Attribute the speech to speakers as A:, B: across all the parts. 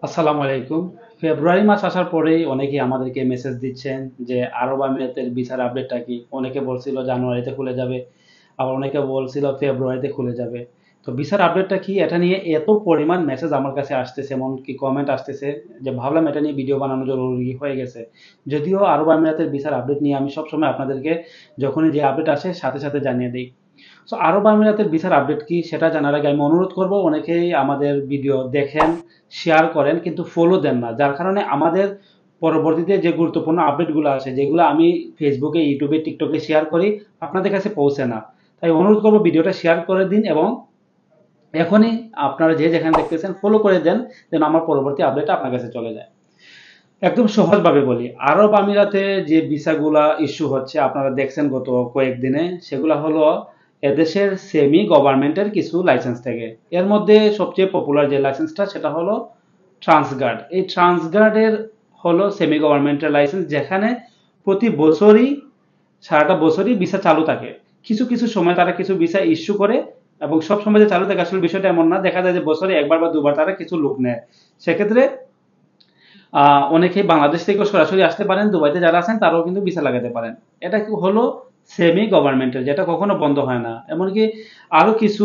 A: আসসালামু আলাইকুম। ফেব্রুয়ারি মাস আসার পরেই অনেকেই আমাদেরকে মেসেজ দিচ্ছেন যে আরব আমিরাতের ভিসার আপডেটটা কি। অনেকে বলছিল জানুয়ারিতে খুলে যাবে, আবার অনেকে বলছিল ফেব্রুয়ারিতে খুলে যাবে। তো ভিসার আপডেটটা কি, এটা নিয়ে এত পরিমাণ মেসেজ আমার কাছে আসতেছে, এমনকি কমেন্ট আসতেছে, যে ভাবলাম এটা নিয়ে ভিডিও বানানো জরুরি হয়ে গেছে। যদিও আরব আমিরাতের ভিসার আপডেট নিয়ে আমি সবসময় আপনাদেরকে যখনই যে আপডেট আসে সাথে সাথে জানিয়ে দিই। সো আরব আমিরাতের ভিসার আপডেট কি সেটা জানার আগে আমি অনুরোধ করব, অনেকেই আমাদের ভিডিও দেখেন, শেয়ার করেন কিন্তু ফলো দেন না, যার কারণে আমাদের পরবর্তীতে যে গুরুত্বপূর্ণ আপডেটগুলো আছে যেগুলো আমি ফেসবুকে, ইউটিউবে, টিকটকে শেয়ার করি, আপনাদের কাছে পৌঁছে না। তাই অনুরোধ করব ভিডিওটা শেয়ার করে দিন এবং এখনই আপনারা যে যেখানে দেখতেছেন ফলো করে দেন, যেন আমার পরবর্তী আপডেট আপনার কাছে চলে যায়। একদম সহজভাবে বলি, আরব আমিরাতে যে ভিসাগুলা ইস্যু হচ্ছে আপনারা দেখছেন গত কয়েকদিনে, সেগুলা হলো এদেশের সেমি গভর্নমেন্টের কিছু লাইসেন্স থেকে। এর মধ্যে সবচেয়ে পপুলার যে লাইসেন্সটা সেটা হলো ট্রান্সগার্ড। এই ট্রান্সগার্ডের হলো সেমি গভর্নমেন্টের লাইসেন্স, যেখানে প্রতি বছরই, সারাটা বছরই ভিসা চালু থাকে। কিছু কিছু সময় তারা কিছু ভিসা ইস্যু করে, এবং সব সময় যে চালু থাকে আসলে বিষয়টা এমন না, দেখা যায় যে বছরে একবার বা দুবার তারা কিছু লোক নেয়। সেক্ষেত্রে অনেকেই বাংলাদেশ থেকেও সরাসরি আসতে পারেন, দুবাইতে যারা আছেন তারাও কিন্তু ভিসা লাগাতে পারেন। এটা কি হলো সেমি গভর্নমেন্টের, যেটা কখনো বন্ধ হয় না। এমনকি আরো কিছু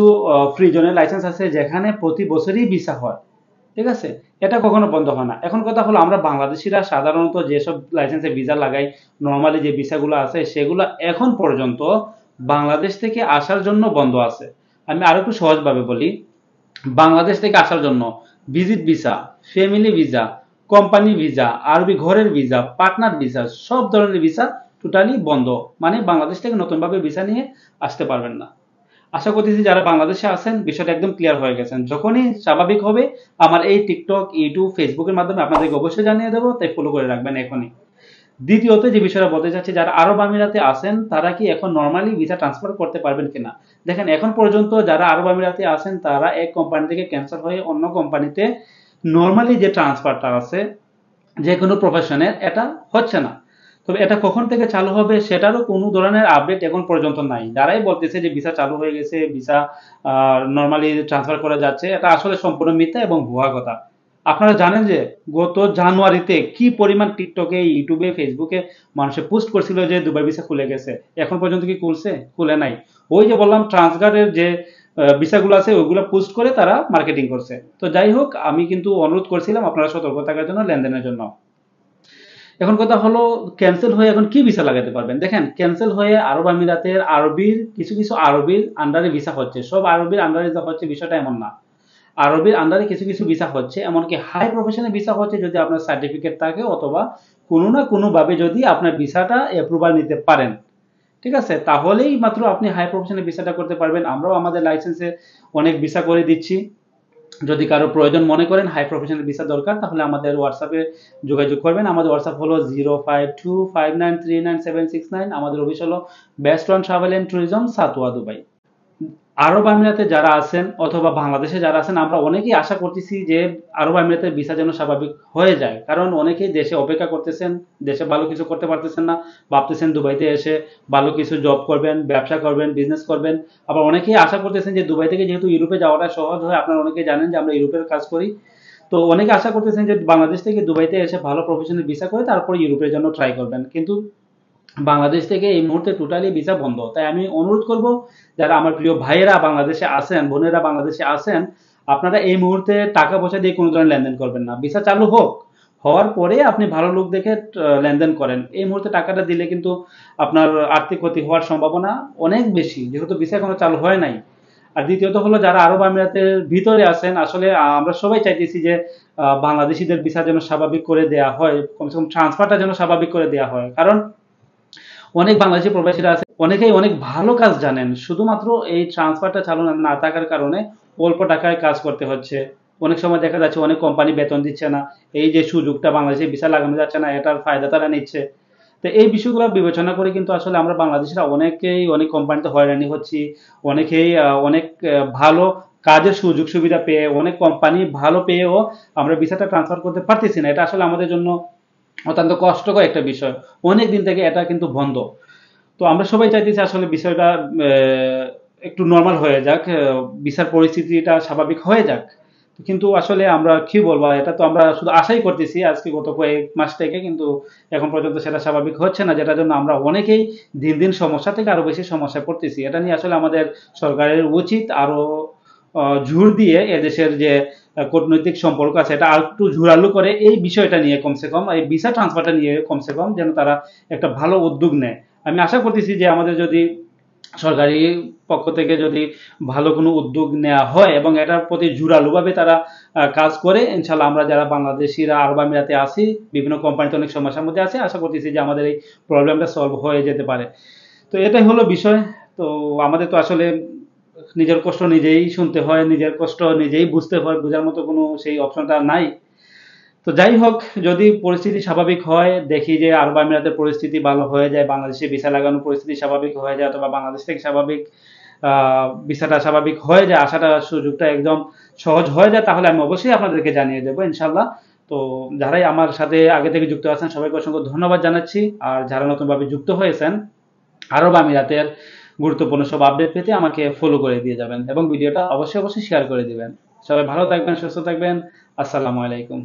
A: ফ্রি জোনের লাইসেন্স আছে যেখানে প্রতি বছরই ভিসা হয়, ঠিক আছে? এটা কখনো বন্ধ হয় না। এখন কথা হলো, আমরা বাংলাদেশিরা সাধারণত যেসব লাইসেন্সে ভিসা লাগাই, নর্মালি যে ভিসাগুলো আছে সেগুলো এখন পর্যন্ত বাংলাদেশ থেকে আসার জন্য বন্ধ আছে। আমি আরো একটু সহজভাবে বলি, বাংলাদেশ থেকে আসার জন্য visit visa, family visa, company visa, আরবি ঘরের ভিসা, পার্টনার ভিসা, সব ধরনের ভিসা টোটালি বন্ধ। মানে বাংলাদেশ থেকে নতুনভাবে ভিসা নিয়ে আসতে পারবেন না। আশা করতেছি যারা বাংলাদেশে আছেন বিষয়টা একদম ক্লিয়ার হয়ে গেছেন। যখনই স্বাভাবিক হবে আমার এই টিকটক, ইউটিউব, ফেসবুকের মাধ্যমে আপনাদেরকে অবশ্যই জানিয়ে দেবো, তাই ফলো করে রাখবেন এখনই। দ্বিতীয়ত যে বিষয়টা বলতে চাচ্ছি, যারা আরব আমিরাতে আছেন তারা কি এখন নর্মালি ভিসা ট্রান্সফার করতে পারবেন কিনা। দেখেন, এখন পর্যন্ত যারা আরব আমিরাতে আছেন তারা এক কোম্পানি থেকে ক্যান্সেল হয়ে অন্য কোম্পানিতে নর্মালি যে ট্রান্সফারটা আছে যে কোনো প্রফেশনের, এটা হচ্ছে না। তবে এটা কখন থেকে চালু হবে সেটারও কোনো ধরনের আপডেট এখন পর্যন্ত নাই। যারাই বলতেছে যে ভিসা চালু হয়ে গেছে, ভিসা নর্মালি ট্রান্সফার করা যাচ্ছে, এটা আসলে সম্পূর্ণ মিথ্যা এবং ভুয়া কথা। আপনারা জানেন যে গত জানুয়ারিতে কি পরিমাণ টিকটকে, ইউটিউবে, ফেসবুকে মানুষে পোস্ট করছিল যে দুবাই ভিসা খুলে গেছে। এখন পর্যন্ত কি খুলছে? খুলে নাই। ওই যে বললাম ট্রান্সগার্ডের যে ভিসাগুলো আছে ওইগুলো পোস্ট করে তারা মার্কেটিং করছে। তো যাই হোক, আমি কিন্তু অনুরোধ করছিলাম আপনারা সতর্ক থাকার জন্য, লেনদেনের জন্য। এখন কথা হলো, ক্যান্সেল হয়ে এখন কি ভিসা লাগাতে পারবেন। দেখেন, ক্যান্সেল হয়ে আরব আমিরাতের আরবির কিছু কিছু আরবির আন্ডারে ভিসা হচ্ছে, সব আরবির আন্ডারে হচ্ছে বিষয়টা এমন না। আরবির আন্ডারে কিছু কিছু ভিসা হচ্ছে, এমনকি হাই প্রফেশনের ভিসা হচ্ছে যদি আপনার সার্টিফিকেট থাকে, অথবা কোনো না কোনো ভাবে যদি আপনার ভিসাটা অ্যাপ্রুভাল নিতে পারেন, ঠিক আছে, তাহলেই মাত্র আপনি হাই প্রফেশনের ভিসাটা করতে পারবেন। আমরাও আমাদের লাইসেন্সে অনেক ভিসা করে দিচ্ছি। যদি কারো প্রয়োজন মনে করেন, হাই প্রফেশনাল ভিসা দরকার, তাহলে আমাদের হোয়াটসঅ্যাপে যোগাযোগ করবেন। আমাদের হোয়াটসঅ্যাপ হলো 0525939769। আমাদের অফিস হলো best one travel and tourism, Satwa, Dubai. আরব আমিরাতে যারা আছেন অথবা বাংলাদেশে যারা আছেন, আমরা অনেকেই আশা করতেছি যে আরব আমিরাতের ভিসা যেন স্বাভাবিক হয়ে যায়, কারণ অনেকেই দেশে অপেক্ষা করতেছেন, দেশে ভালো কিছু করতে পারতেছেন না, ভাবতেছেন দুবাইতে এসে ভালো কিছু জব করবেন, ব্যবসা করবেন, বিজনেস করবেন। আবার অনেকেই আশা করতেছেন যে দুবাই থেকে যেহেতু ইউরোপে যাওয়াটা সহজ হয়, আপনারা অনেকেই জানেন যে আমরা ইউরোপের কাজ করি। তো অনেকে আশা করতেছেন যে বাংলাদেশ থেকে দুবাইতে এসে ভালো প্রফেশনাল ভিসা করে তারপর ইউরোপের জন্য ট্রাই করবেন, কিন্তু বাংলাদেশ থেকে এই মুহূর্তে টোটালি ভিসা বন্ধ। তাই আমি অনুরোধ করব, যারা আমার প্রিয় ভাইয়েরা বাংলাদেশে আছেন, বোনেরা বাংলাদেশে আছেন, আপনারা এই মুহূর্তে টাকা পয়সা দিয়ে কোনো ধরনের লেনদেন করবেন না। ভিসা চালু হোক, হওয়ার পরে আপনি ভালো লোক দেখে লেনদেন করেন। এই মুহূর্তে টাকাটা দিলে কিন্তু আপনার আর্থিক ক্ষতি হওয়ার সম্ভাবনা অনেক বেশি, যেহেতু ভিসা এখনো চালু হয় নাই। আর দ্বিতীয়ত হলো, যারা আরব আমিরাতের ভিতরে আছেন, আসলে আমরা সবাই চাইতেছি যে বাংলাদেশিদের ভিসা যেন স্বাভাবিক করে দেয়া হয়, কমসে কম ট্রান্সফারটা যেন স্বাভাবিক করে দেয়া হয়। কারণ অনেক বাংলাদেশি প্রবাসীরা আছে, অনেকেই অনেক ভালো কাজ জানেন, শুধুমাত্র এই ট্রান্সফারটা চালু না থাকার কারণে অল্প টাকায় কাজ করতে হচ্ছে। অনেক সময় দেখা যাচ্ছে অনেক কোম্পানি বেতন দিচ্ছে না, এই যে সুযোগটা বাংলাদেশে ভিসা লাগানো যাচ্ছে না, এটার ফায়দা তারা নিচ্ছে। তো এই বিষয়গুলো বিবেচনা করে কিন্তু আসলে আমরা বাংলাদেশিরা অনেকেই অনেক কোম্পানিতে হয়রানি হচ্ছি। অনেকেই অনেক ভালো কাজের সুযোগ সুবিধা পেয়ে, অনেক কোম্পানি ভালো পেয়েও আমরা ভিসাটা ট্রান্সফার করতে পারতেছি না। এটা আসলে আমাদের জন্য অত্যন্ত কষ্টকর একটা বিষয়। অনেক দিন থেকে এটা কিন্তু বন্ধ। তো আমরা সবাই চাইতেছি আসলে বিষয়টা একটু নর্মাল হয়ে যাক, ভিসার পরিস্থিতিটা স্বাভাবিক হয়ে যাক। কিন্তু আসলে আমরা কি বলবো, এটা তো আমরা শুধু আশাই করতেছি আজকে গত কয়েক মাস থেকে, কিন্তু এখন পর্যন্ত সেটা স্বাভাবিক হচ্ছে না, যেটার জন্য আমরা অনেকেই দিন দিন সমস্যা থেকে আরো বেশি সমস্যায় পড়তেছি। এটা নিয়ে আসলে আমাদের সরকারের উচিত আরো জোর দিয়ে এদেশের যে কূটনৈতিক সম্পর্ক আছে এটা আর একটু জোরালো করে এই বিষয়টা নিয়ে, কমসে কম এই ভিসা ট্রান্সফারটা নিয়ে কমসে কম যেন তারা একটা ভালো উদ্যোগ নেয়। আমি আশা করতেছি যে আমাদের যদি সরকারি পক্ষ থেকে যদি ভালো কোনো উদ্যোগ নেওয়া হয় এবং এটার প্রতি জোরালোভাবে তারা কাজ করে, ইনশাল্লাহ আমরা যারা বাংলাদেশিরা আরব আমিরাতে আছি, বিভিন্ন কোম্পানিতে অনেক সমস্যার মধ্যে আছে, আশা করতেছি যে আমাদের এই প্রবলেমটা সলভ হয়ে যেতে পারে। তো এটাই হলো বিষয়। তো আমাদের তো আসলে নিজের কষ্ট নিজেই শুনতে হয়, নিজের কষ্ট নিজেই বুঝতে হয়, বোঝার মতো কোনো সেই অপশনটা নাই। তো যাই হোক, যদি পরিস্থিতি স্বাভাবিক হয়, দেখি যে আরব আমিরাতের পরিস্থিতি ভালো হয়ে যায়, বাংলাদেশে ভিসা লাগানোর পরিস্থিতি স্বাভাবিক হয়ে যায়, অথবা বাংলাদেশ থেকে স্বাভাবিক ভিসাটা স্বাভাবিক হয়ে যায়, আসাটা সুযোগটা একদম সহজ হয়ে যায়, তাহলে আমি অবশ্যই আপনাদেরকে জানিয়ে দেবো ইনশাল্লাহ। তো যারাই আমার সাথে আগে থেকে যুক্ত আছেন সবাইকে অসংখ্য ধন্যবাদ জানাচ্ছি। আর যারা নতুনভাবে যুক্ত হয়েছেন, আরব আমিরাতের গুরুত্বপূর্ণ সব আপডেট পেতে আমাকে ফলো করে দিয়ে যাবেন এবং ভিডিওটা অবশ্যই অবশ্যই শেয়ার করে দিবেন। সবাই ভালো থাকবেন, সুস্থ থাকবেন। আসসালামু আলাইকুম।